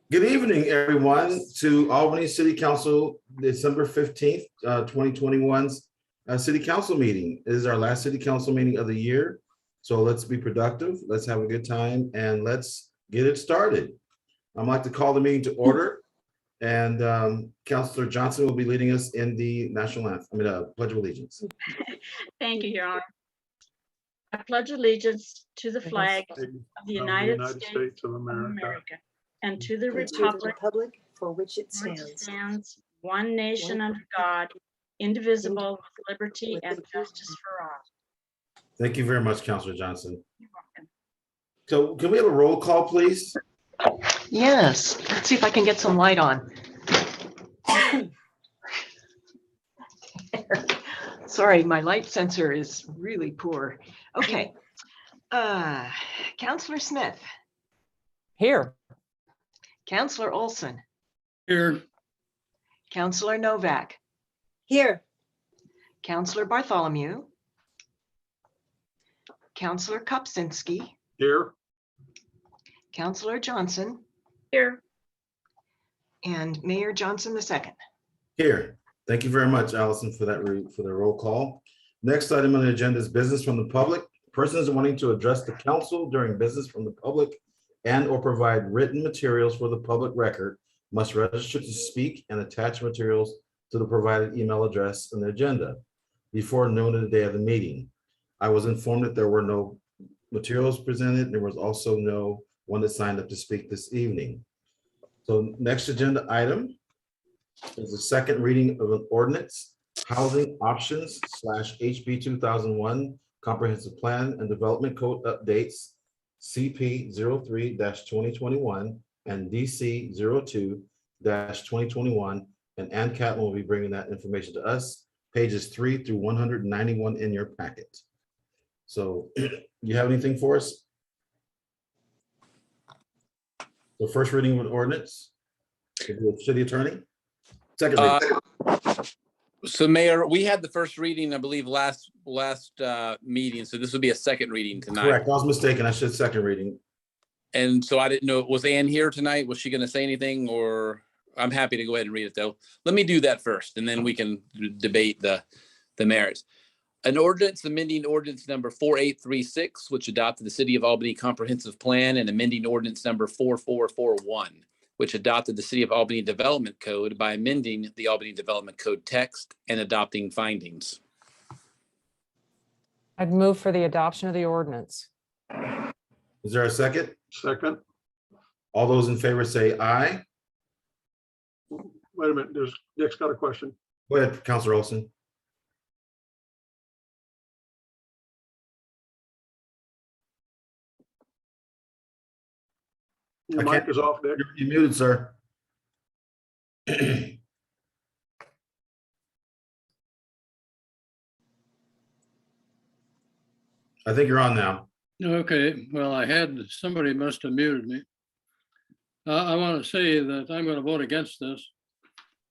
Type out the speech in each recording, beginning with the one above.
Good evening, everyone, to Albany City Council, December 15th, 2021's City Council meeting. It is our last City Council meeting of the year. So let's be productive, let's have a good time, and let's get it started. I'd like to call the meeting to order, and Councilor Johnson will be leading us in the national anthem, Pledge of Allegiance. Thank you, Your Honor. I pledge allegiance to the flag of the United States of America and to the republic for which it stands, one nation under God, indivisible, with liberty and justice for all. Thank you very much, Councilor Johnson. You're welcome. So can we have a roll call, please? Yes, let's see if I can get some light on. Sorry, my light sensor is really poor. Okay. Councilor Smith. Here. Councilor Olson. Here. Councilor Novak. Here. Councilor Bartholomew. Councilor Kopczynski. Here. Councilor Johnson. Here. And Mayor Johnson II. Here. Thank you very much, Allison, for the roll call. Next item on the agenda is business from the public. Persons wanting to address the council during business from the public and or provide written materials for the public record must register to speak and attach materials to the provided email address on the agenda before noon of the day of the meeting. I was informed that there were no materials presented. There was also no one that signed up to speak this evening. So next agenda item is the second reading of an ordinance, Housing Options /HB 2001 Comprehensive Plan and Development Code Updates, CP 03-2021 and DC 02-2021. And Ann Catlin will be bringing that information to us, pages 3 through 191 in your packet. So you have anything for us? The first reading of an ordinance, City Attorney. Second reading. So Mayor, we had the first reading, I believe, last meeting. So this would be a second reading tonight. Correct. I was mistaken. I should second reading. And so I didn't know, was Ann here tonight? Was she going to say anything, or I'm happy to go ahead and read it though. Let me do that first and then we can debate the merits. An ordinance amending ordinance number 4836, which adopted the City of Albany Comprehensive Plan, and amending ordinance number 4441, which adopted the City of Albany Development Code by amending the Albany Development Code text and adopting findings. I'd move for the adoption of the ordinance. Is there a second? Second. All those in favor say aye. Wait a minute, Nick's got a question. Go ahead, Councilor Olson. Your I mic can't- is off, Nick. You're muted, sir. I think you're on now. Okay, well, somebody must have muted me. I want to say that I'm going to vote against this.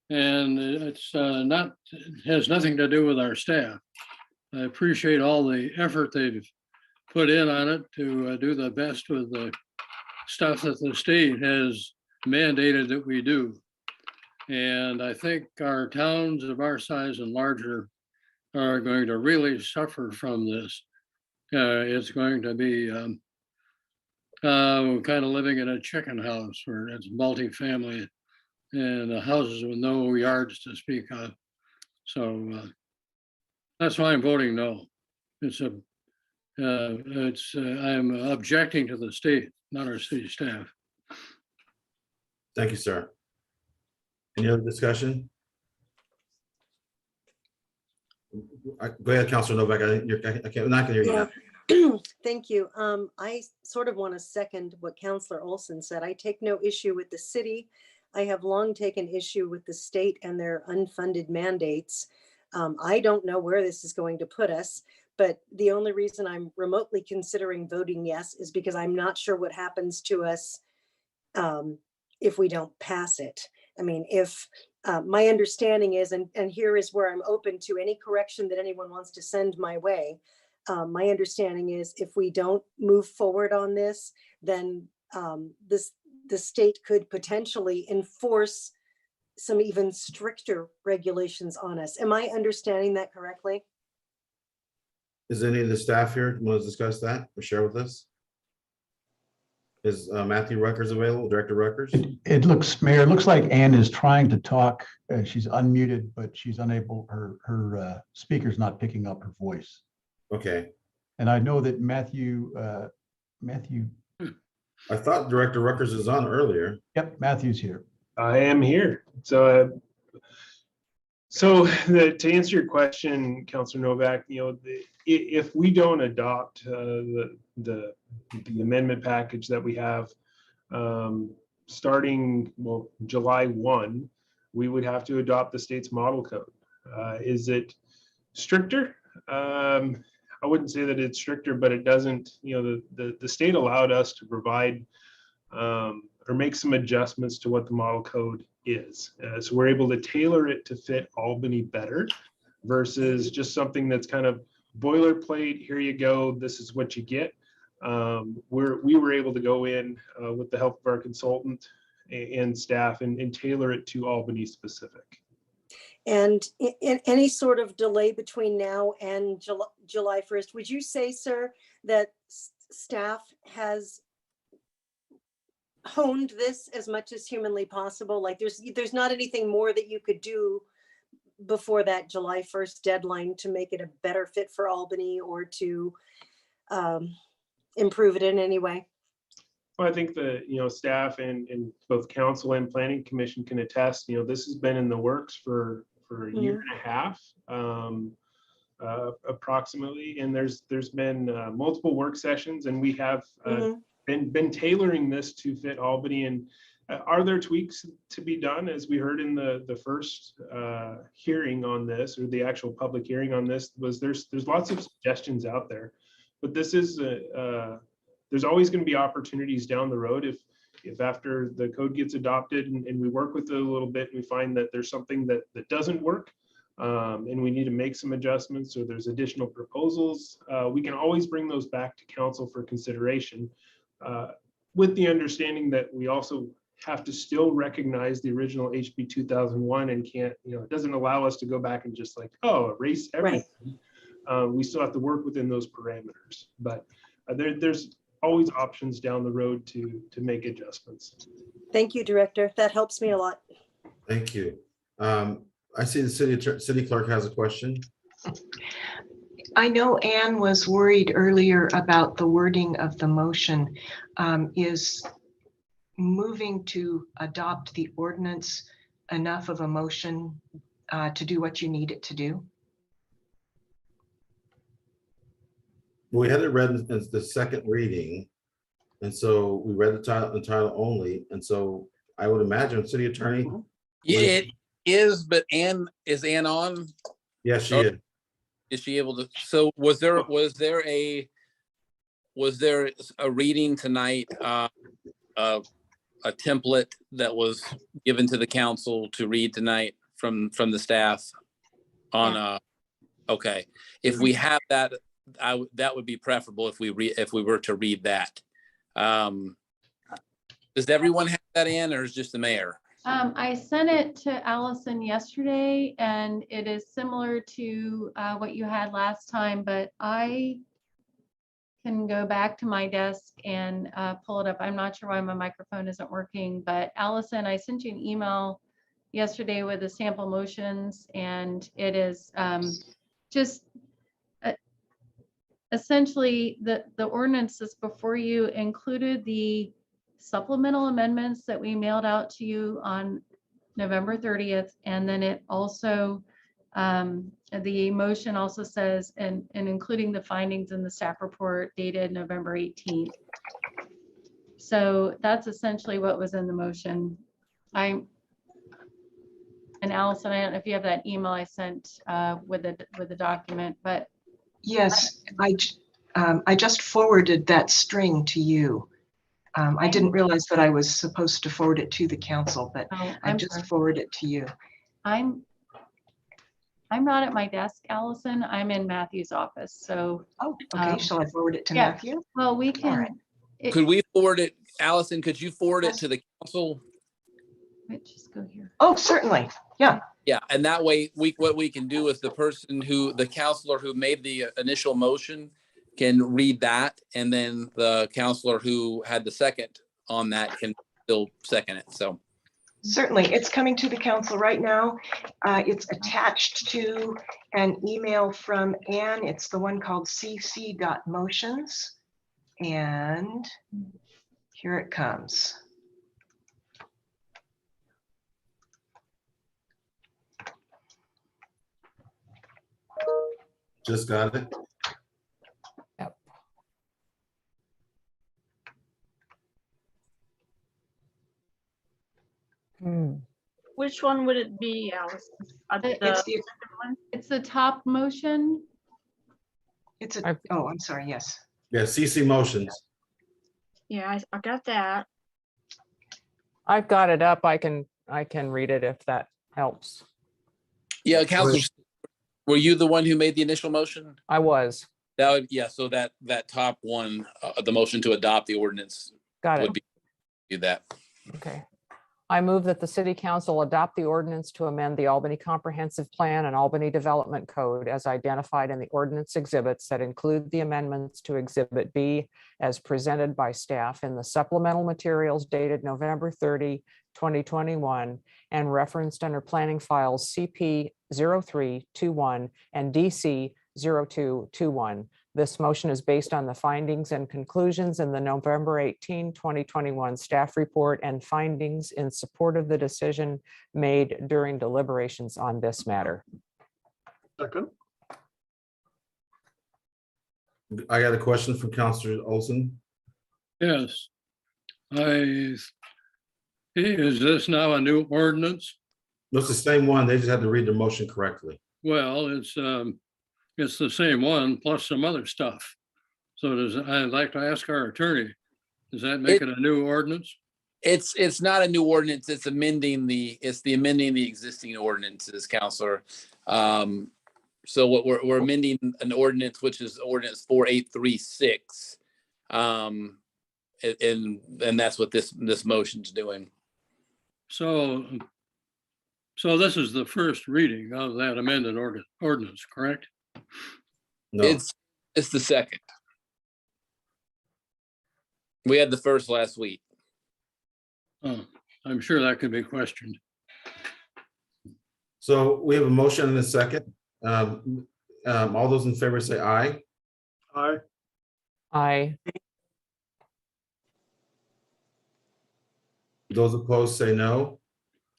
And it has nothing to do with our staff. I appreciate all the effort they've put in on it to do the best with the stuff that the state has mandated that we do. And I think our towns of our size and larger are going to really suffer from this. It's going to be kind of living in a chicken house where it's multi-family and houses with no yards to speak of. So that's why I'm voting no. I'm objecting to the state, not our city staff. Thank you, sir. Any other discussion? Go ahead, Councilor Novak. I'm not going to hear you now. Thank you. I sort of want to second what Councilor Olson said. I take no issue with the city. I have long taken issue with the state and their unfunded mandates. I don't know where this is going to put us, but the only reason I'm remotely considering voting yes is because I'm not sure what happens to us if we don't pass it. I mean, if my understanding is, and here is where I'm open to any correction that anyone wants to send my way. My understanding is if we don't move forward on this, then the state could potentially enforce some even stricter regulations on us. Am I understanding that correctly? Is any of the staff here want to discuss that or share with us? Is Matthew Ruckers available, Director Ruckers? It looks, Mayor, it looks like Ann is trying to talk. She's unmuted, but she's unable, her speaker's not picking up her voice. Okay, And I know that Matthew, I thought Director Ruckers was on earlier. yep, Matthew's here. I am here. So to answer your question, Councilor Novak, if we don't adopt the amendment package that we have starting July 1, we would have to adopt the state's model code. Is it stricter? I wouldn't say that it's stricter, but it doesn't. The state allowed us to provide or make some adjustments to what the model code is. So we're able to tailor it to fit Albany better versus just something that's kind of boilerplate. Here you go. This is what you get. We were able to go in with the help of our consultant and staff and tailor it to Albany specific. And in any sort of delay between now and July 1st, would you say, sir, that staff has honed this as much as humanly possible? Like there's not anything more that you could do before that July 1st deadline to make it a better fit for Albany or to improve it in any way? Well, I think the staff and both council and planning commission can attest. This has been in the works for a year and a half, approximately, and there's been multiple work sessions, and we have been tailoring this to fit Albany. And are there tweaks to be done? As we heard in the first hearing on this, or the actual public hearing on this, was there's lots of suggestions out there, but this is there's always going to be opportunities down the road if after the code gets adopted and we work with it a little bit, we find that there's something that doesn't work and we need to make some adjustments, or there's additional proposals, we can always bring those back to council for consideration, with the understanding that we also have to still recognize the original HB 2001 and can't, it doesn't allow us to go back and just erase everything. Right. We still have to work within those parameters, but there's always options down the road to make adjustments. Thank you, Director. That helps me a lot. Thank you. I see the city clerk has a question. I know Anne was worried earlier about the wording of the motion. Is moving to adopt the ordinance enough of a motion to do what you need it to do? We had it read as the second reading, and so we read the title only, and so I would imagine city attorney. Yeah, it is, but is Ann on? Yes, she is. Is she able to? So was there a reading tonight, a template that was given to the council to read tonight from the staff on okay. If we have that, that would be preferable if we were to read that. Does everyone have that, in, or is just the mayor? I sent it to Allison yesterday, and it is similar to what you had last time, but I can go back to my desk and pull it up. I'm not sure why my microphone isn't working, but Allison, I sent you an email yesterday with the sample motions, and it is just essentially the ordinance that's before you included the supplemental amendments that we mailed out to you on November 30th. And then it also, the motion also says, and including the findings in the staff report dated November 18th. So that's essentially what was in the motion. And Allison, I don't know if you have that email I sent with the document, but. Yes, I just forwarded that string to you. I didn't realize that I was supposed to forward it to the council, but I just forwarded it to you. I'm not at my desk, Allison. I'm in Matthew's office. So. Oh, okay. Shall I forward it to Matthew? Well, we can. Right. Could we forward it Allison, could you forward it to the council? Wait, just go here. Oh, certainly. Yeah. Yeah, and that way, what we can do is the counselor who made the initial motion can read that, and then the counselor who had the second on that can still second it, so. Certainly, it's coming to the council right now. It's attached to an email from Ann. It's the one called cc.motions. And here it comes. Just got it. Yep. Which one would it be, Allison? It's the, It's the top motion. it's a, oh, I'm sorry, yes. Yeah, CC motions. Yeah, I got that. I've got it up. I can read it if that helps. Yeah, Counselor, were you the one who made the initial motion? I was. That would, yeah, so that top one, the motion to adopt the ordinance Got it. would be, do that. Okay. I move that the city council adopt the ordinance to amend the Albany Comprehensive Plan and Albany Development Code as identified in the ordinance exhibits that include the amendments to Exhibit B as presented by staff in the supplemental materials dated November 30, 2021, and referenced under planning files CP 0321 and DC 0221. This motion is based on the findings and conclusions in the November 18, 2021 staff report and findings in support of the decision made during deliberations on this matter. Second. I got a question from Counselor Olson. Yes. Is this now a new ordinance? No, it's the same one. They just had to read the motion correctly. Well, it's the same one plus some other stuff. So I'd like to ask our attorney, does that make it a new ordinance? It's not a new ordinance, it's amending the existing ordinances, Counselor. So what we're amending an ordinance, which is ordinance 4836. And that's what this motion's doing. So this is the first reading of that amended ordinance, correct? No, It's the second. We had the first last week. Oh, I'm sure that could be questioned. so we have a motion and a second. All those in favor say aye. Aye. I, Those opposed say no.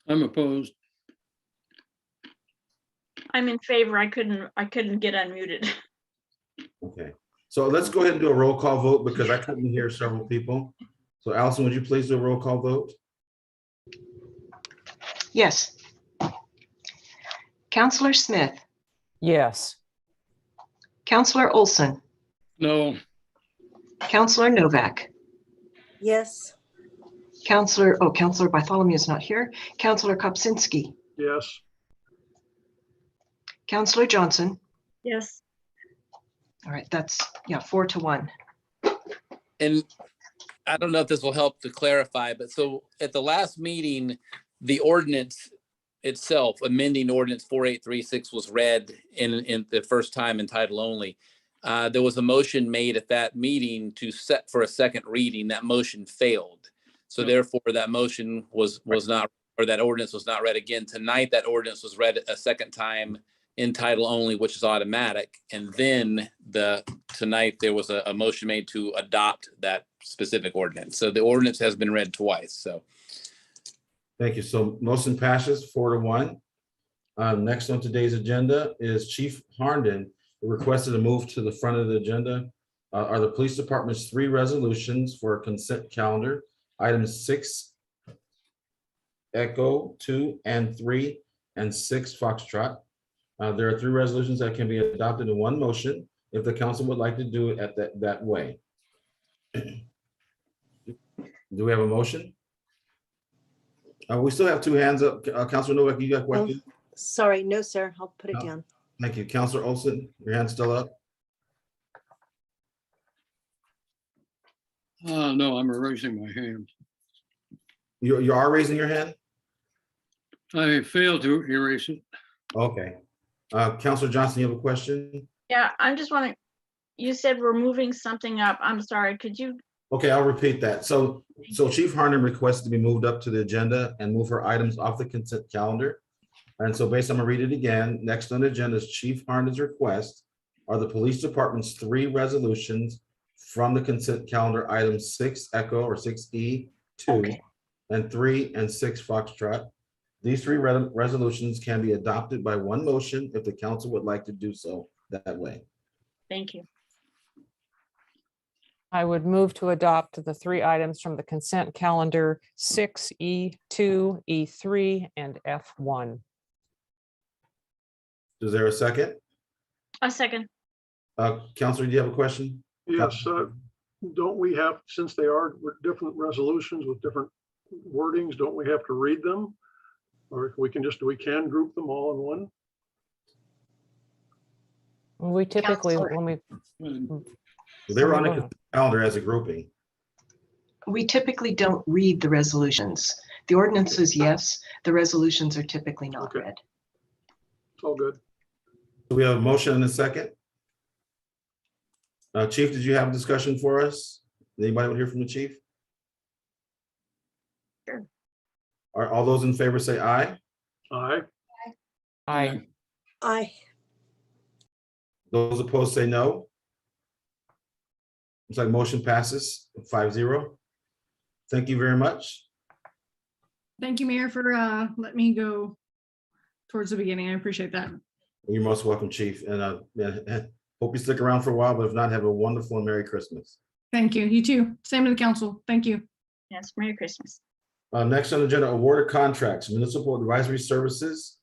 I'm opposed. I'm in favor. I couldn't get unmuted. Okay, so let's go ahead and do a roll call vote because I couldn't hear several people. So Allison, would you please do a roll call vote? Yes. Counselor Smith, yes. Counselor Olson, No, Counselor Novak, Yes. Counselor Bartholomew is not here. Counselor Kopsinski, Yes. Counselor Johnson. Yes. All right, that's, 4-1. And I don't know if this will help to clarify, but so at the last meeting, the ordinance itself, amending ordinance 4836 was read in the first time in title only. There was a motion made at that meeting to set for a second reading. That motion failed. So therefore that motion was not, or that ordinance was not read again. Tonight, that ordinance was read a second time in title only, which is automatic. And then tonight there was a motion made to adopt that specific ordinance. So the ordinance has been read twice, so. Thank you. So motion passes 4-1. Next on today's agenda is Chief Harnden, who requested a move to the front of the agenda. Are the police department's 3 resolutions for a consent calendar, items 6, Echo 2 and 3, and 6 Foxtrot. There are 3 resolutions that can be adopted in one motion if the council would like to do it at that way. Do we have a motion? We still have 2 hands up. Councilor Novak, you got a question? Sorry, no, sir. I'll put it No. down. Thank you. Councilor Olson, your hand's still up. No, I'm raising my hand. You are raising your hand? I failed to erase it. Okay. Counselor Johnson, you have a question? Yeah, I'm just wondering, you said we're moving something up. I'm sorry, could you? Okay, I'll repeat that. So Chief Harnan requested to be moved up to the agenda and move her items off the consent calendar. And so based, I'm gonna read it again. Next on the agenda is Chief Harnan's request are the police department's 3 resolutions from the consent calendar, items 6 Echo or 6E 2 Okay. and 3 and 6 Foxtrot. These 3 resolutions can be adopted by one motion if the council would like to do so that way. Thank you. I would move to adopt the 3 items from the consent calendar, 6E2, E3, and F1. Is there a second? A second. Counselor, do you have a question? Yes, don't we have, since they are different resolutions with different wordings, don't we have to read them? Or we can group them all in one? We typically, Counselor. when we, They were on the consent calendar as a grouping. We typically don't read the resolutions. The ordinances, yes, the resolutions are typically not Okay. read. It's all good. So we have a motion and a second. Chief, did you have a discussion for us? Anybody want to hear from the chief? Sure. Are all those in favor say aye? Aye. I, Aye. Those opposed say no. Looks like motion passes 5-0. Thank you very much. Thank you, Mayor, for letting me go towards the beginning. I appreciate that. You're most welcome, Chief, and hope you stick around for a while, but if not, have a wonderful and Merry Christmas. Thank you. You too. Same to the council. Thank you. Yes, Merry Christmas. Next on the agenda, award of contracts, municipal advisory services.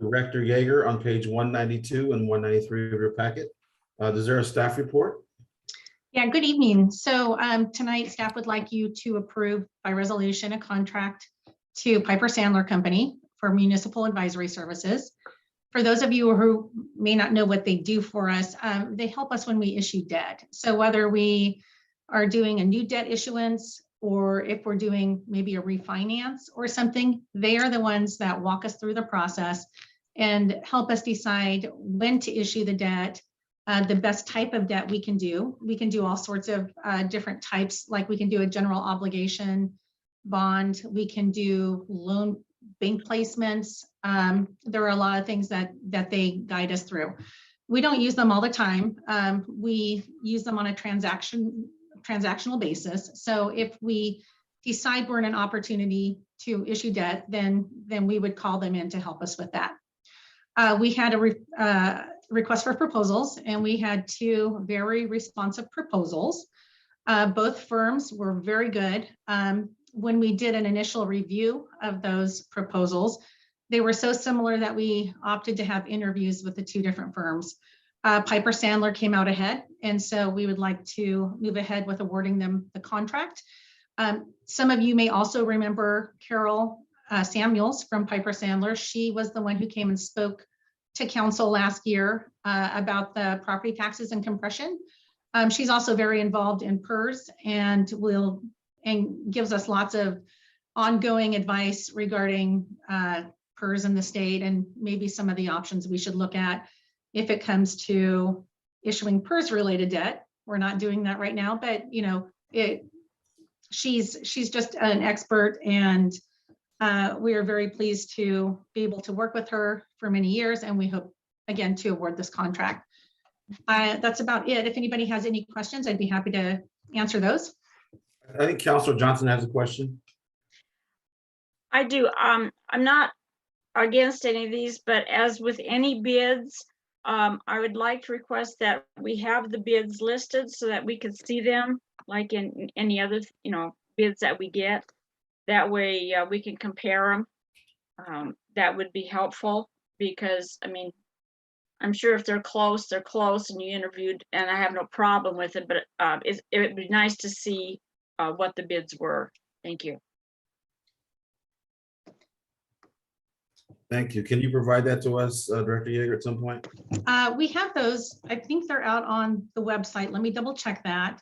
Director Yeager on page 192 and 193 of your packet. Is there a staff report? Yeah, good evening. So tonight, staff would like you to approve by resolution a contract to Piper Sandler Company for municipal advisory services. For those of you who may not know what they do for us, they help us when we issue debt. So whether we are doing a new debt issuance or if we're doing maybe a refinance or something, they are the ones that walk us through the process and help us decide when to issue the debt, the best type of debt we can do. We can do all sorts of different types, like we can do a general obligation bond, we can do loan bank placements. There are a lot of things that they guide us through. We don't use them all the time. We use them on a transactional basis. So if we decide we're in an opportunity to issue debt, then we would call them in to help us with that. We had a request for proposals, and we had 2 very responsive proposals. Both firms were very good. When we did an initial review of those proposals, they were so similar that we opted to have interviews with the 2 different firms. Piper Sandler came out ahead, and so we would like to move ahead with awarding them the contract. Some of you may also remember Carol Samuels from Piper Sandler. She was the one who came and spoke to council last year about the property taxes and compression. She's also very involved in PERS and gives us lots of ongoing advice regarding PERS in the state and maybe some of the options we should look at if it comes to issuing PERS related debt. We're not doing that right now, but she's just an expert, and we are very pleased to be able to work with her for many years, and we hope again to award this contract. That's about it. If anybody has any questions, I'd be happy to answer those. I think Counselor Johnson has a question. I do. I'm not against any of these, but as with any bids, I would like to request that we have the bids listed so that we could see them like in any other, bids that we get. That way we can compare them. That would be helpful because, I'm sure if they're close and you interviewed, and I have no problem with it, but it would be nice to see what the bids were. Thank you. Thank you. Can you provide that to us, Director Yeager, at some point? We have those. I think they're out on the website. Let me double check that.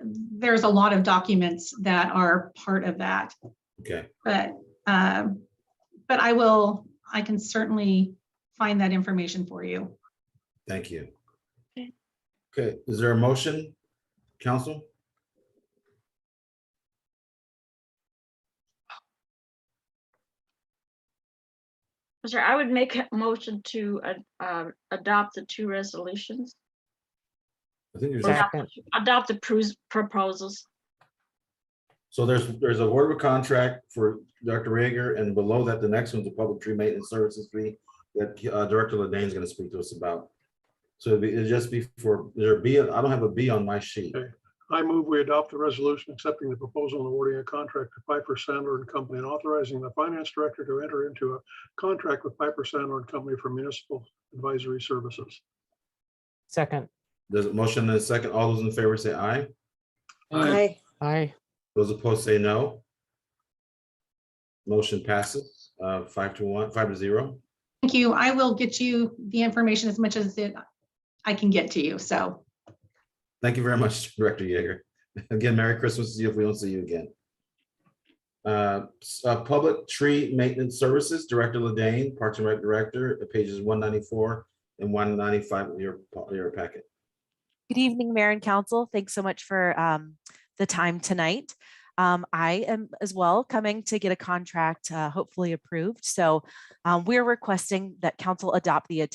There's a lot of documents that are part of that, Okay, but I can certainly find that information for you. thank you. Okay. Okay, is there a motion, council? Sir, I would make a motion to adopt the two resolutions. I think there's, Second. Adopt the proposals. so there's a word of contract for Dr. Yeager, and below that, the next one's a public tree maintenance services fee that Director Ledane is going to speak to us about. So it'd just be for, there be, I don't have a B on my sheet. Okay. I move we adopt the resolution accepting the proposal and awarding a contract to Piper Sandler and Company and authorizing the finance director to enter into a contract with Piper Sandler and Company for municipal advisory services. Second. There's a motion and a second. All those in favor say aye. Aye. Aye. Those opposed say no. Motion passes 5-0. Thank you. I will get you the information as much as I can get to you. So Thank you very much, Director Yeager. Again, Merry Christmas to you if we don't see you again. Public Tree Maintenance Services, Director Ledane, Parks and Rec Director, pages 194 and 195 of your packet. Good evening, Mayor and Council. Thanks so much for the time tonight. I am as well coming to get a contract hopefully approved. So we're requesting that Council adopt the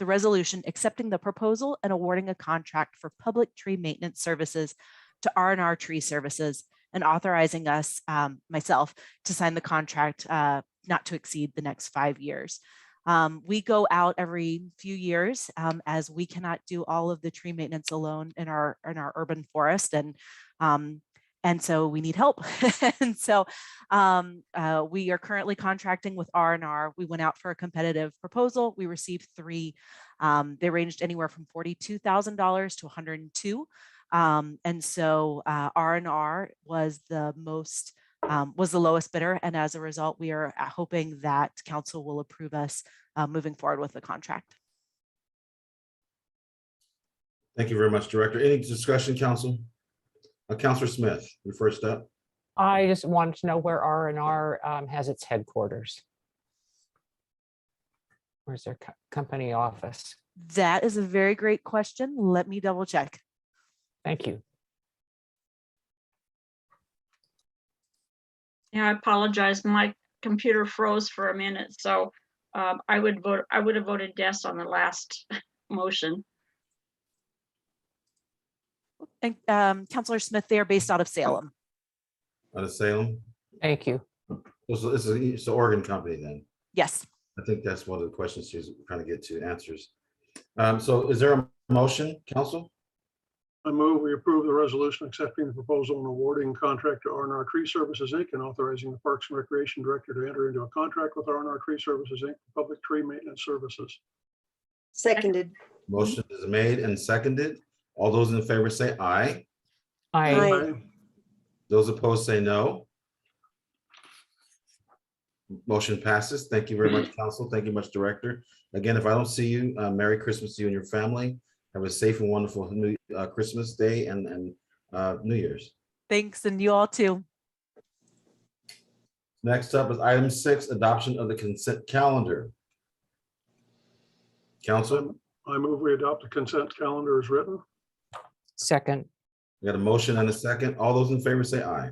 resolution accepting the proposal and awarding a contract for public tree maintenance services to R&R Tree Services and authorizing us, myself, to sign the contract not to exceed the next 5 years. We go out every few years as we cannot do all of the tree maintenance alone in our urban forest, and so we need help. And so we are currently contracting with R&R. We went out for a competitive proposal. We received 3. They ranged anywhere from $42,000 to $102,000. And so R&R was the lowest bidder. And as a result, we are hoping that council will approve us moving forward with the contract. Thank you very much, Director. Any discussion, council? Councilor Smith, you're first up. I just wanted to know where R&R has its headquarters. Where's their company office? That is a very great question. Let me double check. Thank you. Yeah, I apologize. My computer froze for a minute, so I would have voted yes on the last motion. And Councilor Smith, they are based out of Salem. Out of Salem. Thank you. It's an Oregon company then. Yes. I think that's one of the questions she's trying to get to answers. So is there a motion, council? I move we approve the resolution accepting the proposal and awarding contract to R&R Tree Services, Inc. and authorizing the Parks and Recreation Director to enter into a contract with R&R Tree Services, Inc. for public tree maintenance services. Seconded. Motion is made and seconded. All those in favor say aye. Aye. Aye. Those opposed say no. Motion passes. Thank you very much, council. Thank you much, Director. Again, if I don't see you, Merry Christmas to you and your family. Have a safe and wonderful Christmas Day and New Year's. Thanks, and you all too. Next up is item 6, adoption of the consent calendar. Council, I move we adopt the consent calendar as written. Second. we got a motion and a second. All those in favor say aye.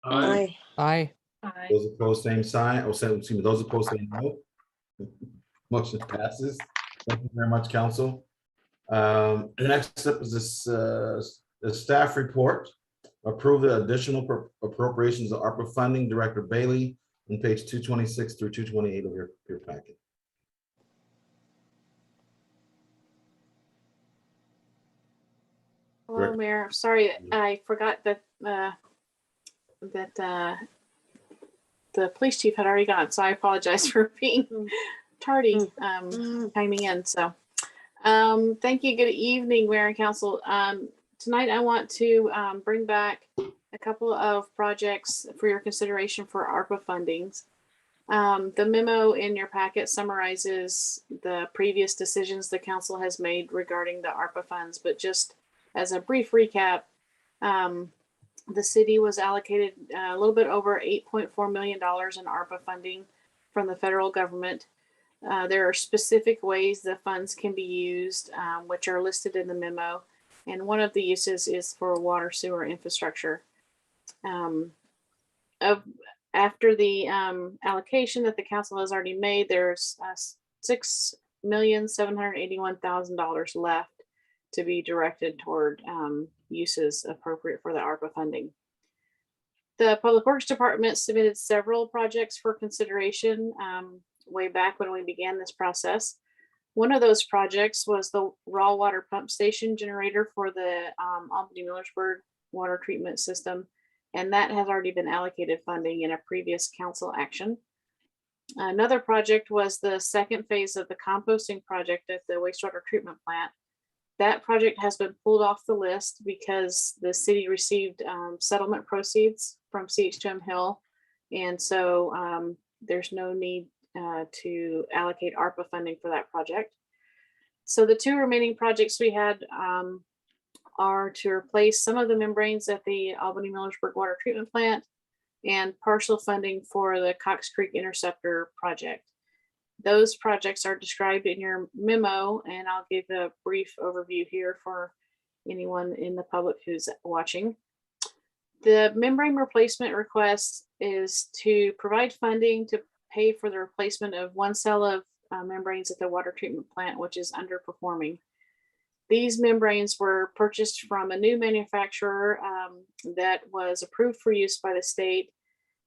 Aye. Aye. Aye. Those opposed, same sign. Excuse me, those opposed say no. Motion passes. Thank you very much, council. Next up is this the staff report. Approve the additional appropriations of ARPA funding, Director Bailey, on page 226 through 228 of your packet. Hello, Mayor. Sorry, I forgot that the police chief had already gone, so I apologize for being tardy chiming in. So thank you. Good evening, Mayor and Council. Tonight I want to bring back a couple of projects for your consideration for ARPA fundings. The memo in your packet summarizes the previous decisions the council has made regarding the ARPA funds, but just as a brief recap, the city was allocated a little bit over $8.4 million in ARPA funding from the federal government. There are specific ways the funds can be used, which are listed in the memo. And one of the uses is for water sewer infrastructure. After the allocation that the council has already made, there's $6,781,000 left to be directed toward uses appropriate for the ARPA funding. The Public Works Department submitted several projects for consideration way back when we began this process. One of those projects was the raw water pump station generator for the Albany-Millersburg water treatment system, and that has already been allocated funding in a previous council action. Another project was the second phase of the composting project at the wastewater treatment plant. That project has been pulled off the list because the city received settlement proceeds from CH2M Hill. And so there's no need to allocate ARPA funding for that project. So the two remaining projects we had are to replace some of the membranes at the Albany-Millersburg water treatment plant and partial funding for the Cox Creek Interceptor project. Those projects are described in your memo, and I'll give a brief overview here for anyone in the public who's watching. The membrane replacement request is to provide funding to pay for the replacement of one cell of membranes at the water treatment plant, which is underperforming. These membranes were purchased from a new manufacturer that was approved for use by the state.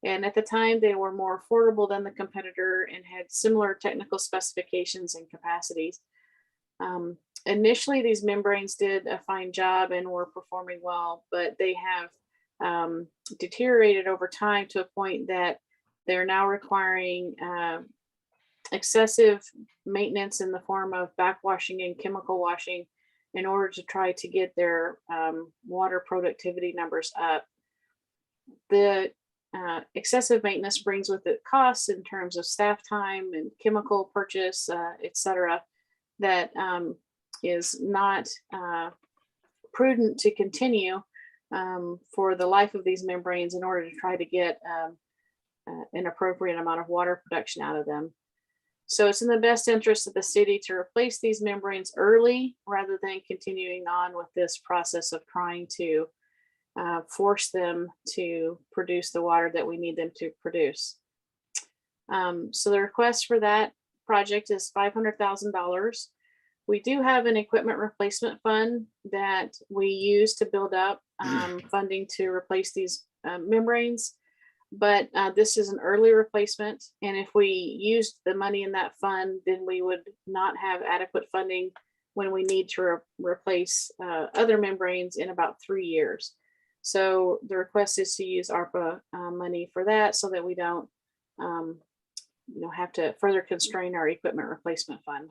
And at the time, they were more affordable than the competitor and had similar technical specifications and capacities. Initially, these membranes did a fine job and were performing well, but they have deteriorated over time to a point that they're now requiring excessive maintenance in the form of backwashing and chemical washing in order to try to get their water productivity numbers up. The excessive maintenance brings with it costs in terms of staff time and chemical purchase, et cetera, that is not prudent to continue for the life of these membranes in order to try to get an appropriate amount of water production out of them. So it's in the best interest of the city to replace these membranes early rather than continuing on with this process of trying to force them to produce the water that we need them to produce. So the request for that project is $500,000. We do have an equipment replacement fund that we use to build up funding to replace these membranes. But this is an early replacement. And if we used the money in that fund, then we would not have adequate funding when we need to replace other membranes in about 3 years. So the request is to use ARPA money for that so that we don't have to further constrain our equipment replacement fund.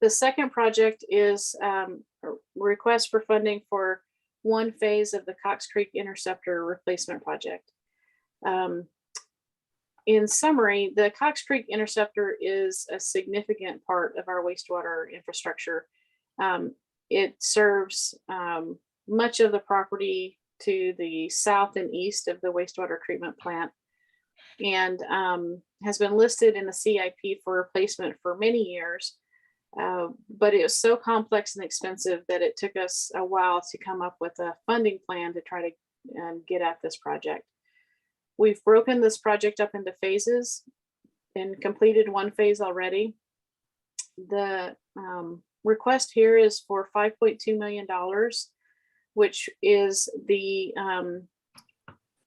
The second project is a request for funding for one phase of the Cox Creek Interceptor replacement project. In summary, the Cox Creek Interceptor is a significant part of our wastewater infrastructure. It serves much of the property to the south and east of the wastewater treatment plant and has been listed in the CIP for replacement for many years. But it was so complex and expensive that it took us a while to come up with a funding plan to try to get at this project. We've broken this project up into phases and completed one phase already. The request here is for $5.2 million, which is the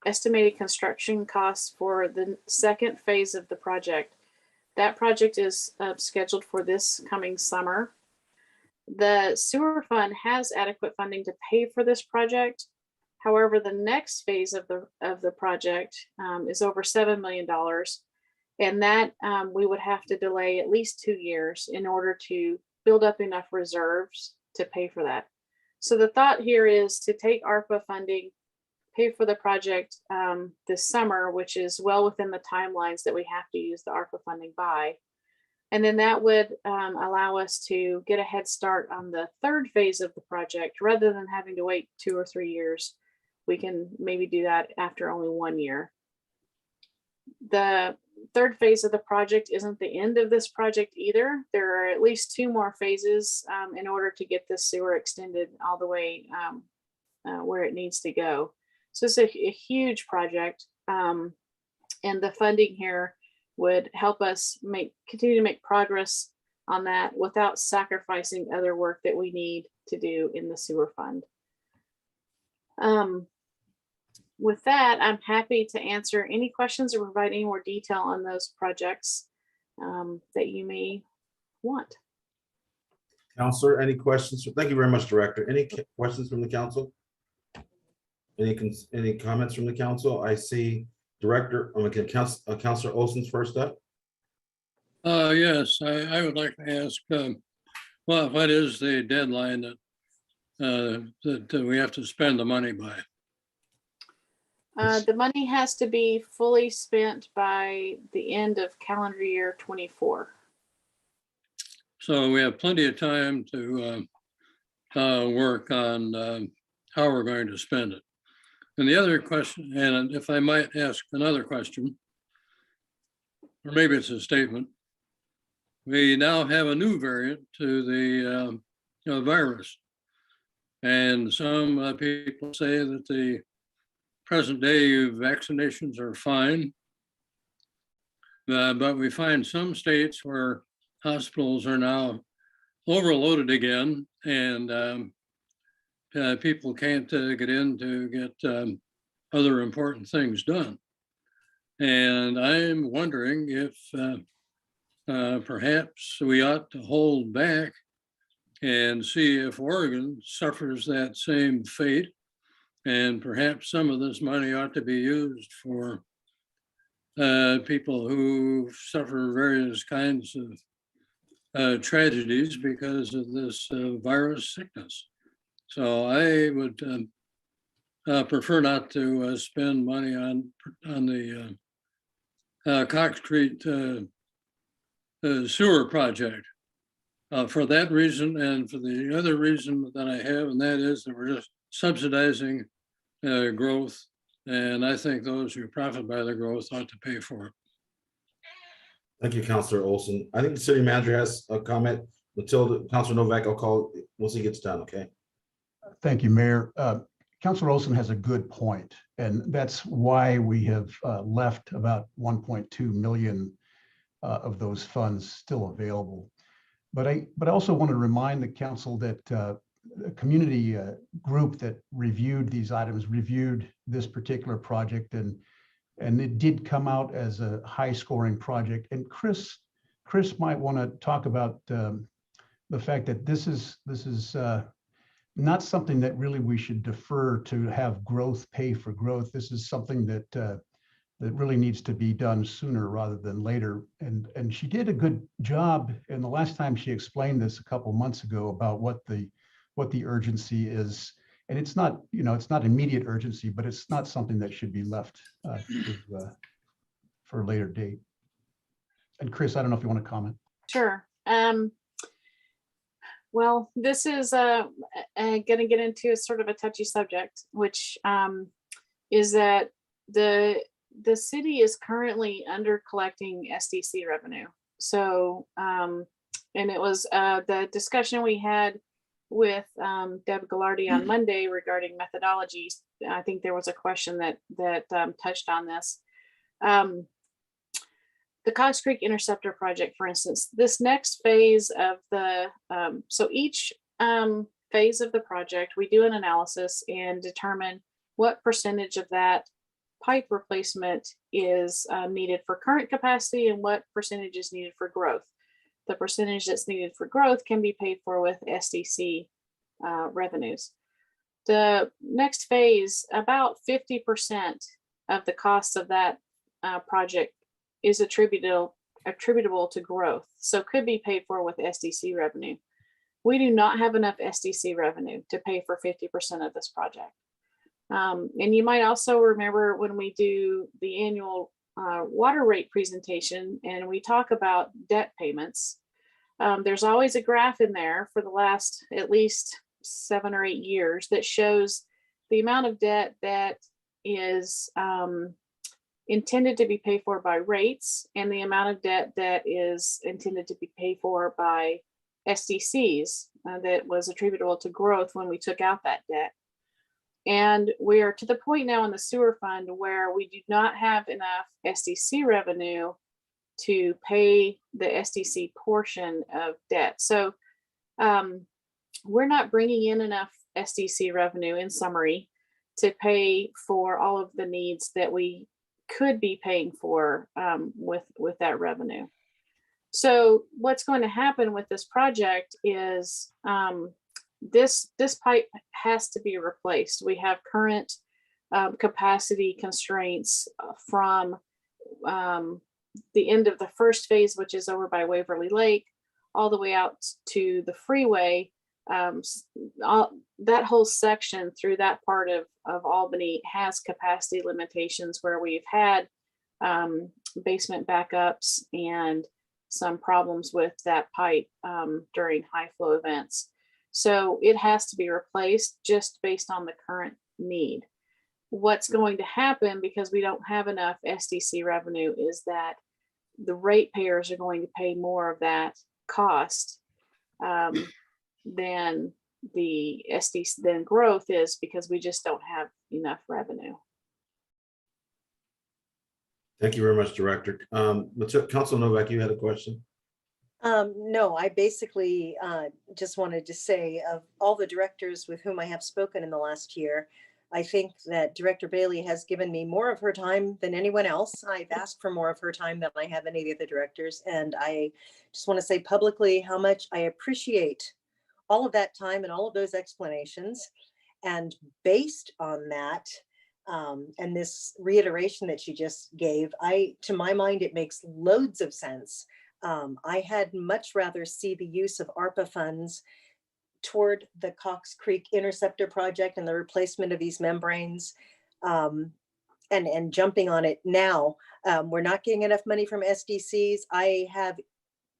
estimated construction costs for the second phase of the project. That project is scheduled for this coming summer. The sewer fund has adequate funding to pay for this project. However, the next phase of the project is over $7 million, and that we would have to delay at least 2 years in order to build up enough reserves to pay for that. So the thought here is to take ARPA funding pay for the project this summer, which is well within the timelines that we have to use the ARPA funding by. And then that would allow us to get a head start on the third phase of the project rather than having to wait 2 or 3 years. We can maybe do that after only 1 year. The third phase of the project isn't the end of this project either. There are at least 2 more phases in order to get this sewer extended all the way where it needs to go. So it's a huge project, and the funding here would help us continue to make progress on that without sacrificing other work that we need to do in the sewer fund. With that, I'm happy to answer any questions or provide any more detail on those projects that you may want. Counselor, any questions? Thank you very much, Director. Any questions from the council? Any comments from the council? I see Director, Counselor Olson's first up. Yes, I would like to ask, what is the deadline that we have to spend the money by? The money has to be fully spent by the end of calendar year 24. So we have plenty of time to work on how we're going to spend it. And the other question, and if I might ask another question, or maybe it's a statement, we now have a new variant to the virus. And some people say that the present day vaccinations are fine, but we find some states where hospitals are now overloaded again, and people can't get in to get other important things done. And I'm wondering if perhaps we ought to hold back and see if Oregon suffers that same fate. And perhaps some of this money ought to be used for people who suffer various kinds of tragedies because of this virus sickness. So I would prefer not to spend money on the Cox Street sewer project for that reason, and for the other reason that I have, and that is that we're just subsidizing growth, and I think those who profit by the growth ought to pay for it. Thank you, Counselor Olson. I think the city manager has a comment. Matilda, Counselor Novak, I'll call once he gets done, okay? Thank you, Mayor. Councilor Olson has a good point, and that's why we have left about 1.2 million of those funds still available. But I also want to remind the council that a community group that reviewed these items reviewed this particular project, and it did come out as a high-scoring project. And Chris might want to talk about the fact that this is not something that really we should defer to have growth pay for growth. This is something that that really needs to be done sooner rather than later. And she did a good job. And the last time she explained this a couple months ago about what the urgency is. And it's not, it's not immediate urgency, but it's not something that should be left for a later date. And Chris, I don't know if you want to comment. Sure. Well, this is going to get into a sort of a touchy subject, which is that the city is currently under collecting SDC revenue. So, and it was the discussion we had with Deb Gallardi on Monday regarding methodologies. I think there was a question that touched on this. The Cox Creek Interceptor project, for instance, this next phase of the, so each phase of the project, we do an analysis and determine what percentage of that pipe replacement is needed for current capacity and what percentage is needed for growth. The percentage that's needed for growth can be paid for with SDC revenues. The next phase, about 50% of the cost of that project is attributable to growth, so could be paid for with SDC revenue. We do not have enough SDC revenue to pay for 50% of this project. And you might also remember when we do the annual water rate presentation and we talk about debt payments, there's always a graph in there for the last at least 7 or 8 years that shows the amount of debt that is intended to be paid for by rates and the amount of debt that is intended to be paid for by SDCs that was attributable to growth when we took out that debt. And we are to the point now in the sewer fund where we do not have enough SDC revenue to pay the SDC portion of debt. So we're not bringing in enough SDC revenue, in summary, to pay for all of the needs that we could be paying for with that revenue. So what's going to happen with this project is this pipe has to be replaced. We have current capacity constraints from the end of the first phase, which is over by Waverly Lake, all the way out to the freeway. That whole section through that part of Albany has capacity limitations where we've had basement backups and some problems with that pipe during high flow events. So it has to be replaced just based on the current need. What's going to happen, because we don't have enough SDC revenue, is that the ratepayers are going to pay more of that cost than the SDC than growth is, because we just don't have enough revenue. Thank you very much, Director. Council Novak, you had a question? No, I basically just wanted to say, of all the directors with whom I have spoken in the last year, I think that Director Bailey has given me more of her time than anyone else. I've asked for more of her time than I have any of the other directors. And I just want to say publicly how much I appreciate all of that time and all of those explanations. And based on that, and this reiteration that she just gave, to my mind, it makes loads of sense. I had much rather see the use of ARPA funds toward the Cox Creek Interceptor project and the replacement of these membranes, and jumping on it now. We're not getting enough money from SDCs. I have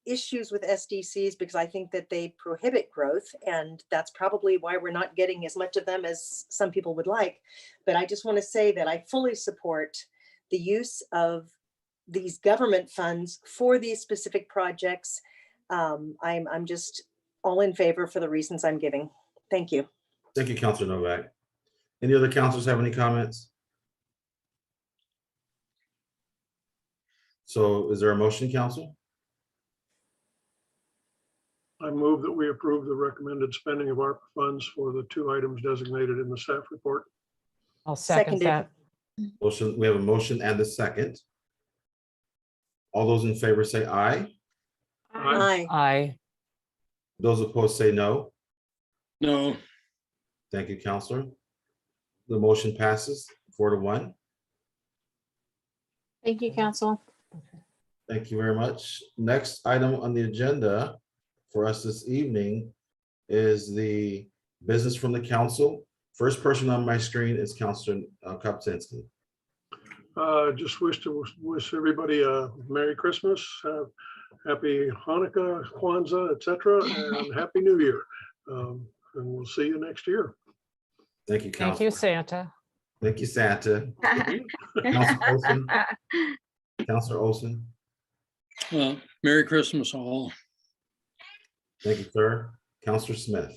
issues with SDCs because I think that they prohibit growth, and that's probably why we're not getting as much of them as some people would like. But I just want to say that I fully support the use of these government funds for these specific projects. I'm just all in favor for the reasons I'm giving. Thank you. Thank you, Councilor Novak. Any other councilors have any comments? So is there a motion, council? I move that we approve the recommended spending of ARPA funds for the 2 items designated in the staff report. I'll second Seconded. that. Motion, we have a motion and a second. All those in favor say aye. Aye. Aye. Those opposed say no. No, Thank you, Counselor. The motion passes 4-1. Thank you, Council. Thank you very much. Next item on the agenda for us this evening is the business from the council. First person on my screen is Counselor Kopczynski. Just wish everybody a Merry Christmas, Happy Hanukkah, Kwanzaa, etc., and Happy New Year. And we'll see you next year. Thank you, Thank Counselor. you, Santa. Thank you, Santa. Counselor Olson. Counselor Olson. well, Merry Christmas all. Thank you, sir. Counselor Smith.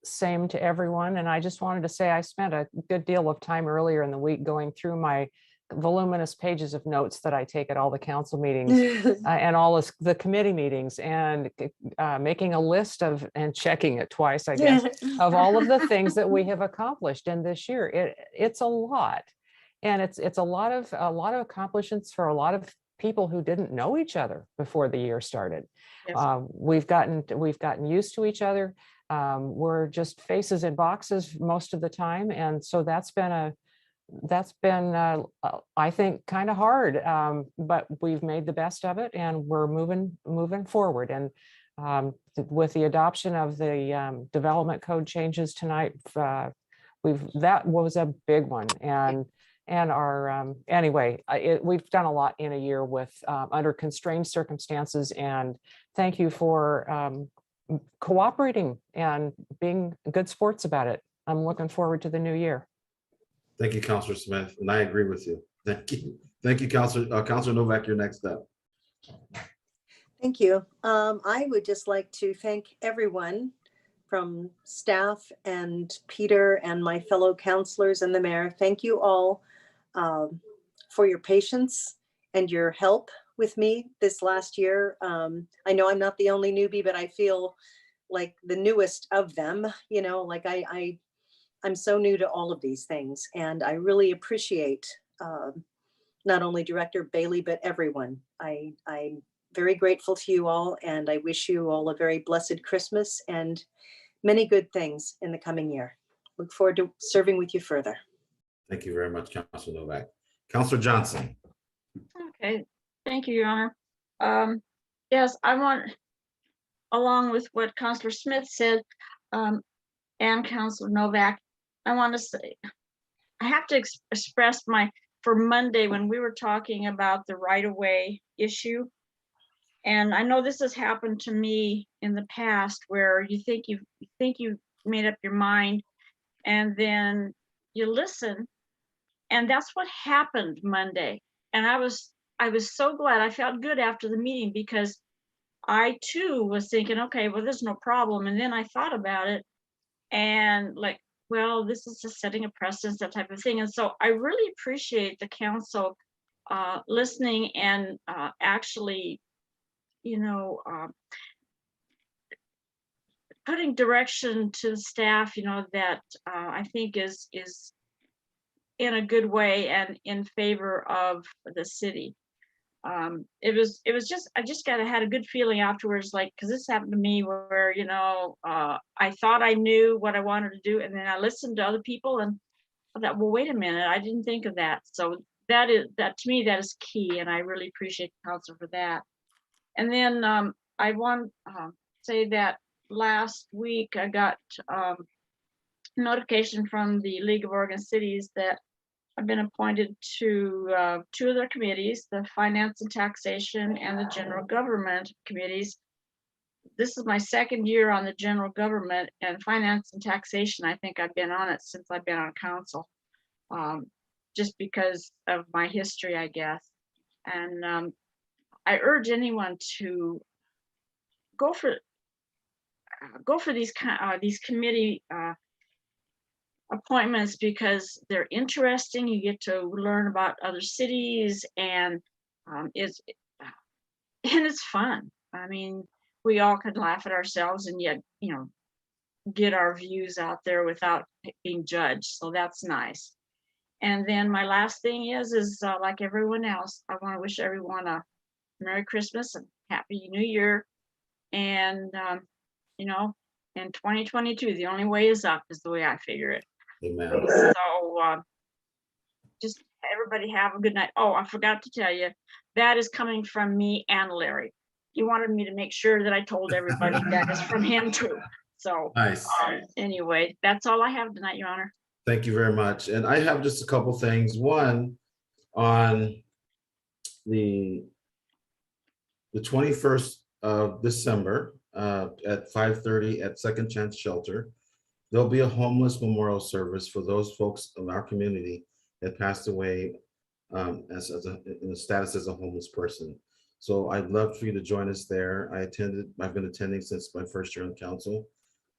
Same to everyone. And I just wanted to say I spent a good deal of time earlier in the week going through my voluminous pages of notes that I take at all the council meetings and all the committee meetings, and making a list of, and checking it twice, I guess, of all of the things that we have accomplished in this year. It's a lot. And it's a lot of accomplishments for a lot of people who didn't know each other before the year started. Yes. We've gotten used to each other. We're just faces in boxes most of the time, and so that's been I think kind of hard, but we've made the best of it, and we're moving forward. And with the adoption of the development code changes tonight that was a big one. And our, anyway, we've done a lot in a year with, under constrained circumstances, and thank you for cooperating and being good sports about it. I'm looking forward to the new year. Thank you, Counselor Smith, and I agree with you. Thank you. Thank you, Counselor Novak, your next up. Thank you. I would just like to thank everyone from staff and Peter and my fellow counselors and the mayor. Thank you all for your patience and your help with me this last year. I know I'm not the only newbie, but I feel like the newest of them, you know, like I'm so new to all of these things, and I really appreciate not only Director Bailey, but everyone. I'm very grateful to you all, and I wish you all a very blessed Christmas and many good things in the coming year. Look forward to serving with you further. Thank you very much, Counselor Novak. Counselor Johnson. Okay, thank you, Your Honor. Yes, I want, along with what Counselor Smith said, and Counselor Novak, I want to say, I have to express for Monday, when we were talking about the right-of-way issue, and I know this has happened to me in the past, where you think you've made up your mind, and then you listen, and that's what happened Monday. And I was so glad. I felt good after the meeting, because I too was thinking, okay, well, there's no problem. And then I thought about it, and like, well, this is just setting a precedent, that type of thing. And so I really appreciate the council listening and actually, you know, putting direction to the staff, you know, that I think is in a good way and in favor of the city. It was just, I just had a good feeling afterwards, like, because this happened to me where, you know, I thought I knew what I wanted to do, and then I listened to other people and I thought, well, wait a minute, I didn't think of that. So that to me, that is key, and I really appreciate the council for that. And then I want to say that last week I got notification from the League of Oregon Cities that I've been appointed to 2 of their committees, the Finance and Taxation and the General Government committees. This is my 2nd year on the General Government, and Finance and Taxation, I think I've been on it since I've been on council, just because of my history, I guess. And I urge anyone to go for these committee appointments, because they're interesting. You get to learn about other cities, and it's fun. I mean, we all can laugh at ourselves and yet, you know, get our views out there without being judged. So that's nice. And then my last thing is like everyone else, I want to wish everyone a Merry Christmas and Happy New Year. And you know, in 2022, the only way is up, is the way I figure it. Amen. So just everybody have a good night. Oh, I forgot to tell you, that is coming from me and Larry. He wanted me to make sure that I told everybody that is from him too. So Nice. Anyway, that's all I have tonight, Your Honor. Thank you very much. And I have just a couple things. One, on the 21st of December at 5:30 at Second Chance Shelter, there'll be a homeless memorial service for those folks in our community that passed away in the status as a homeless person. So I'd love for you to join us there. I've been attending since my first year on council.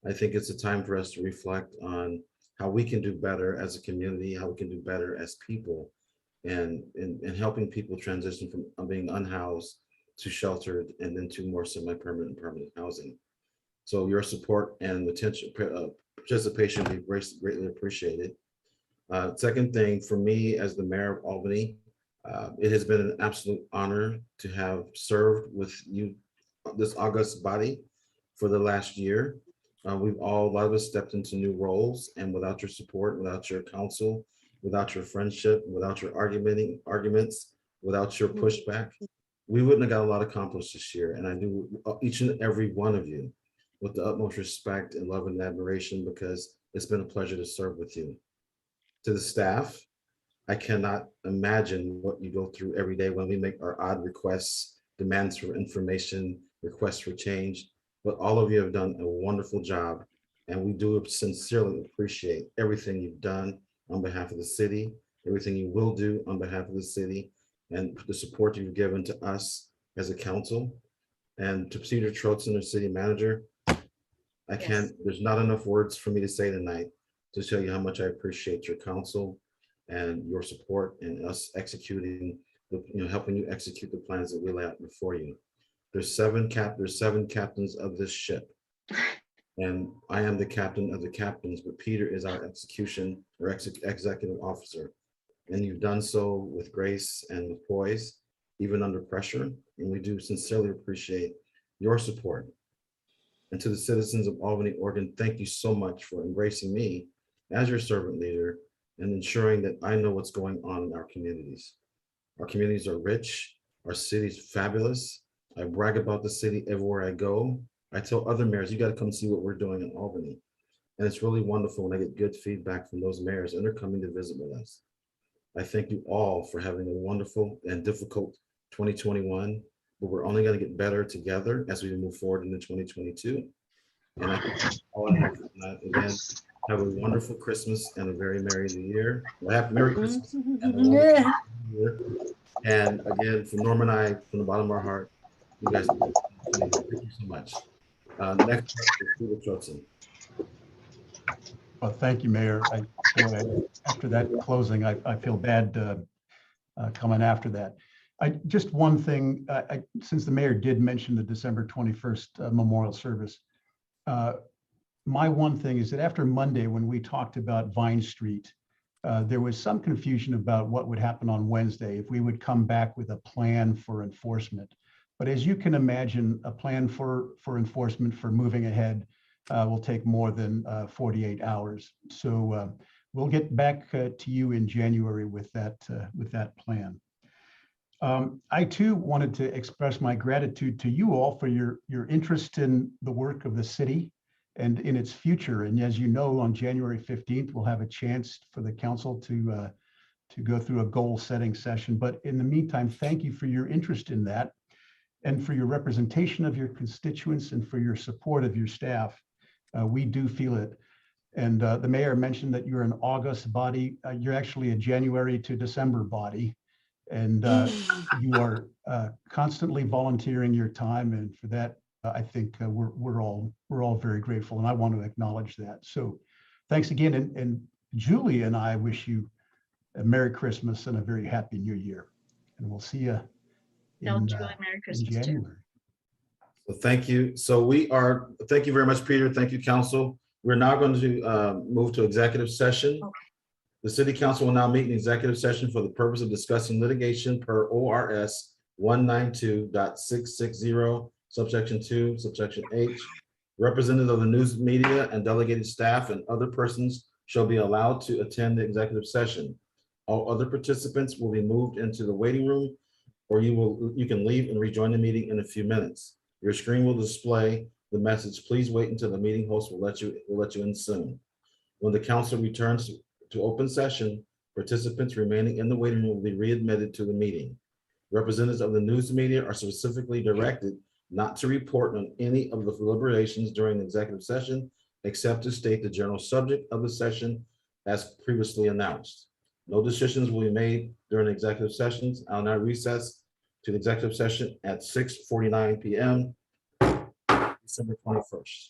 I think it's a time for us to reflect on how we can do better as a community, how we can do better as people, and helping people transition from being unhoused to sheltered and then to more semi-permanent and permanent housing. So your support and attention, participation would be greatly appreciated. Second thing, for me as the mayor of Albany, it has been an absolute honor to have served with you, this august body, for the last year. A lot of us stepped into new roles, and without your support, without your counsel, without your friendship, without your arguments, without your pushback, we wouldn't have got a lot accomplished this year. And I do each and every one of you with the utmost respect and love and admiration, because It's been a pleasure to serve with you. To the staff, I cannot imagine what you go through every day when we make our odd requests, demands for information, requests for change. But all of you have done a wonderful job, and we do sincerely appreciate everything you've done on behalf of the city, everything you will do on behalf of the city, and the support you've given to us as a council. And to Peter Trotzen, our city manager, I can't, there's not enough words for me to say tonight to tell you how much I appreciate your counsel and your support and us executing, helping you execute the plans that we lay out before you. There's seven captains of this ship. And I am the captain of the captains, but Peter is our executive officer. And you've done so with grace and with poise, even under pressure. And we do sincerely appreciate your support. And to the citizens of Albany, Oregon, thank you so much for embracing me as your servant leader and ensuring that I know what's going on in our communities. Our communities are rich, our city's fabulous. I brag about the city everywhere I go. I tell other mayors, you got to come see what we're doing in Albany. And it's really wonderful when I get good feedback from those mayors and they're coming to visit with us. I thank you all for having a wonderful and difficult 2021, but we're only going to get better together as we move forward into 2022. And I think all I have again, have a wonderful Christmas and a very Merry New Year. Well, happy Merry Christmas and a wonderful New Year. And again, from Norm and I, from the bottom of our heart, you guys, thank you so much. Next, Peter Trotzen. Well, thank you, Mayor. After that closing, I feel bad coming after that. Just one thing, since the mayor did mention the December 21st memorial service, my one thing is that after Monday, when we talked about Vine Street, there was some confusion about what would happen on Wednesday, if we would come back with a plan for enforcement. But as you can imagine, a plan for enforcement for moving ahead will take more than 48 hours. So we'll get back to you in January with that plan. I too wanted to express my gratitude to you all for your interest in the work of the city and in its future. And as you know, on January 15th, we'll have a chance for the council to go through a goal setting session. But in the meantime, thank you for your interest in that and for your representation of your constituents and for your support of your staff. We do feel it. And the mayor mentioned that you're an August body. You're actually a January to December body. And you are constantly volunteering your time. And for that, I think we're all very grateful. And I want to acknowledge that. So thanks again. And Julie and I wish you a Merry Christmas and a very Happy New Year. And we'll see you Tell Julie Merry Christmas too. January. So thank you. So thank you very much, Peter. Thank you, council. We're now going to move to executive session. Okay. The city council will now meet in executive session for the purpose of discussing litigation per ORS 192.660, subsection 2, subsection H. Representatives of the news media and delegated staff and other persons shall be allowed to attend the executive session. All other participants will be moved into the waiting room, or you can leave and rejoin the meeting in a few minutes. Your screen will display the message, please wait until the meeting host will let you in soon. When the council returns to open session, participants remaining in the waiting room will be readmitted to the meeting. Representatives of the news media are specifically directed not to report on any of the deliberations during the executive session, except to state the general subject of the session as previously announced. No decisions will be made during the executive sessions. I'll now recess to the executive session at 6:49 p.m. December 21st.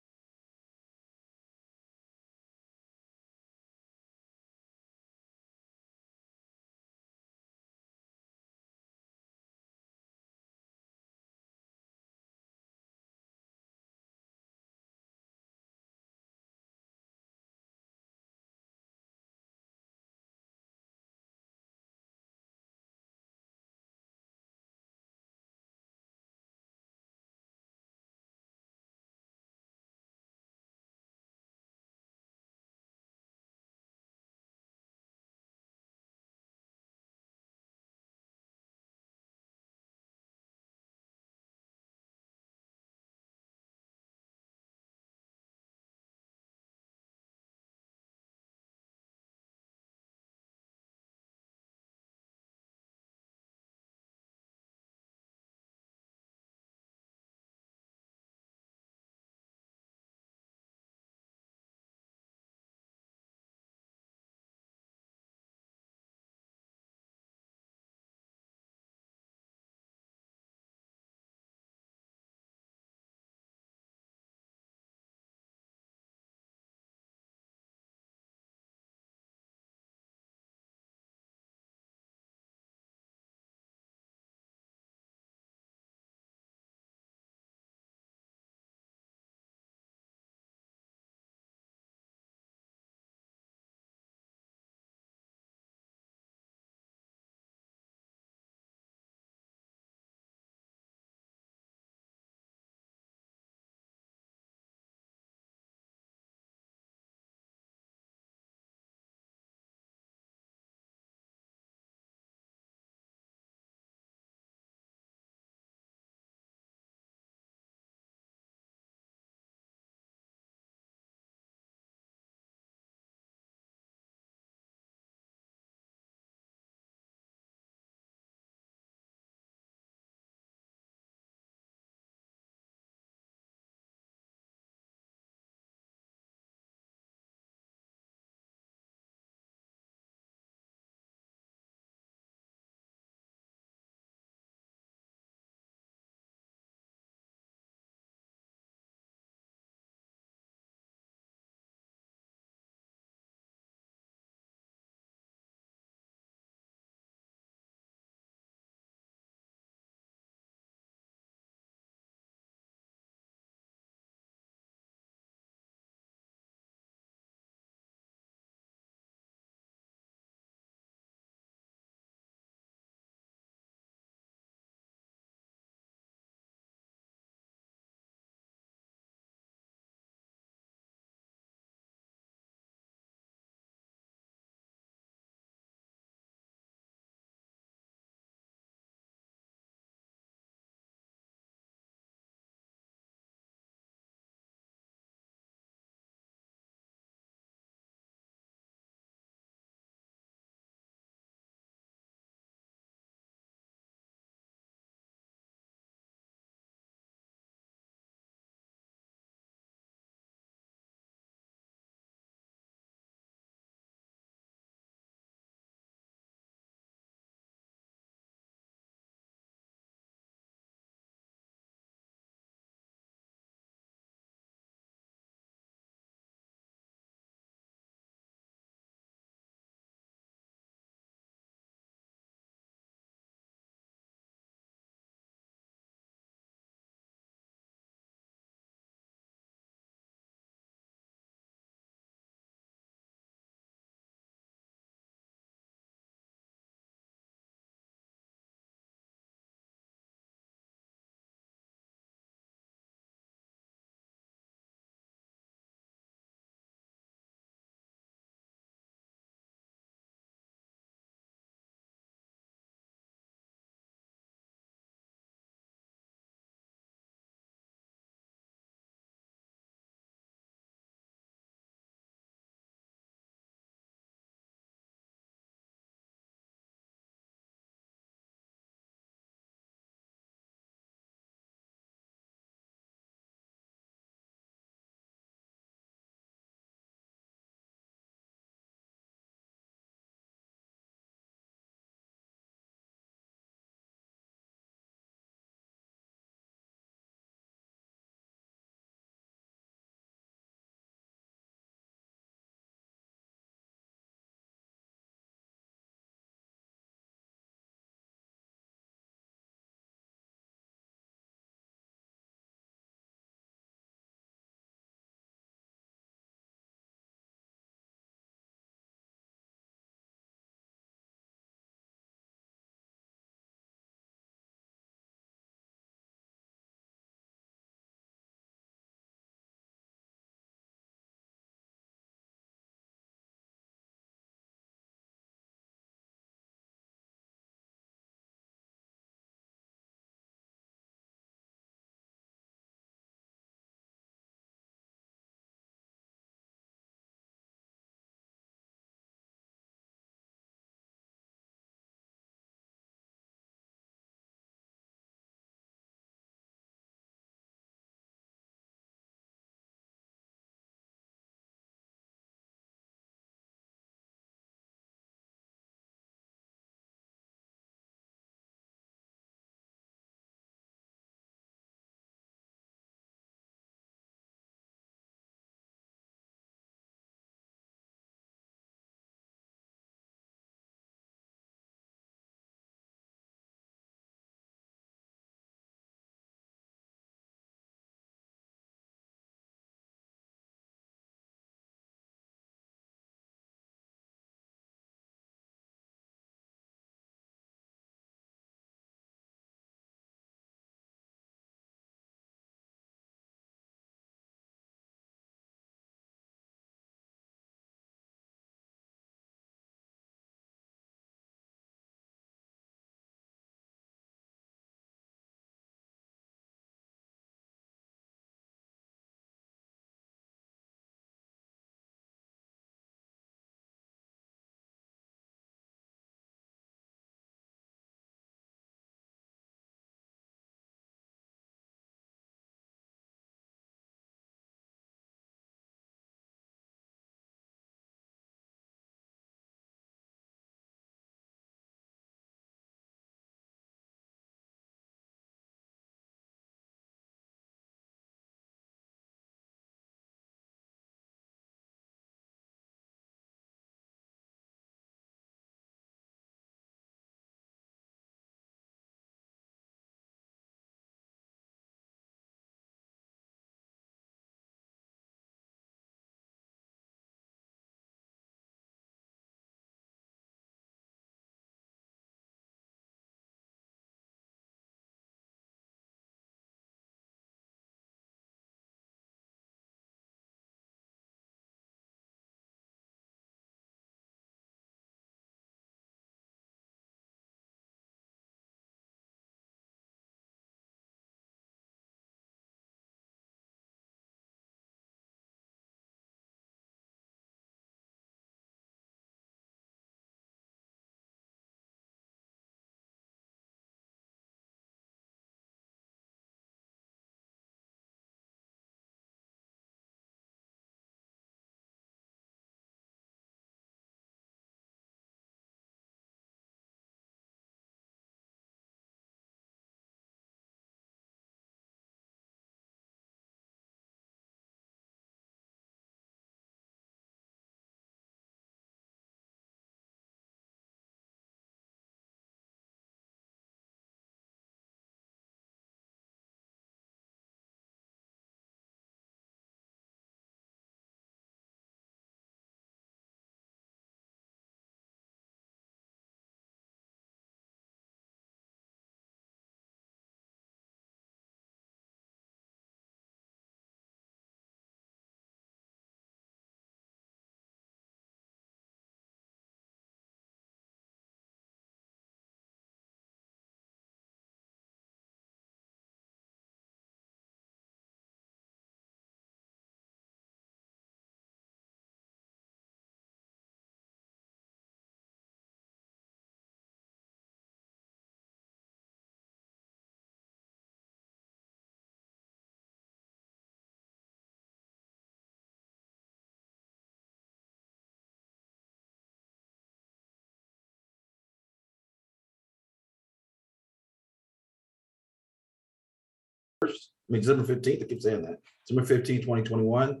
December 15th, I keep saying that, December 15th, 2021.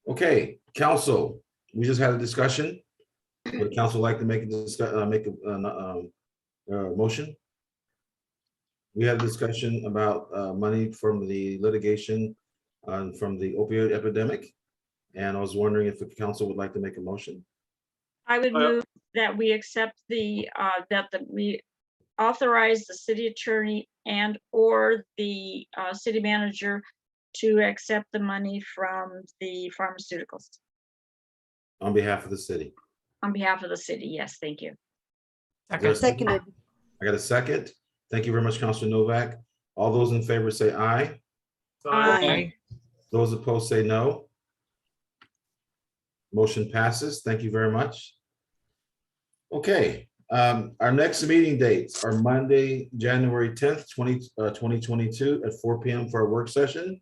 Okay, council, we just had a discussion. Would the council like to make a motion? We had a discussion about money from the litigation from the opioid epidemic. And I was wondering if the council would like to make a motion. I would move that we accept we authorize the city attorney and or the city manager to accept the money from the pharmaceuticals On behalf of the city. on behalf of the city. Yes, thank you. Is there a second? Seconded. I got a second. Thank you very much, Councilor Novak. All those in favor say aye. Aye. Those opposed say no. Motion passes. Thank you very much. Okay, our next meeting dates are Monday, January 10th, 2022 at 4 p.m. for a work session.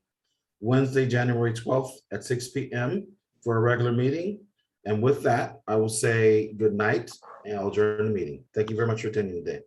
Wednesday, January 12th at 6 p.m. for a regular meeting. And with that, I will say good night and I'll adjourn the meeting. Thank you very much for attending today.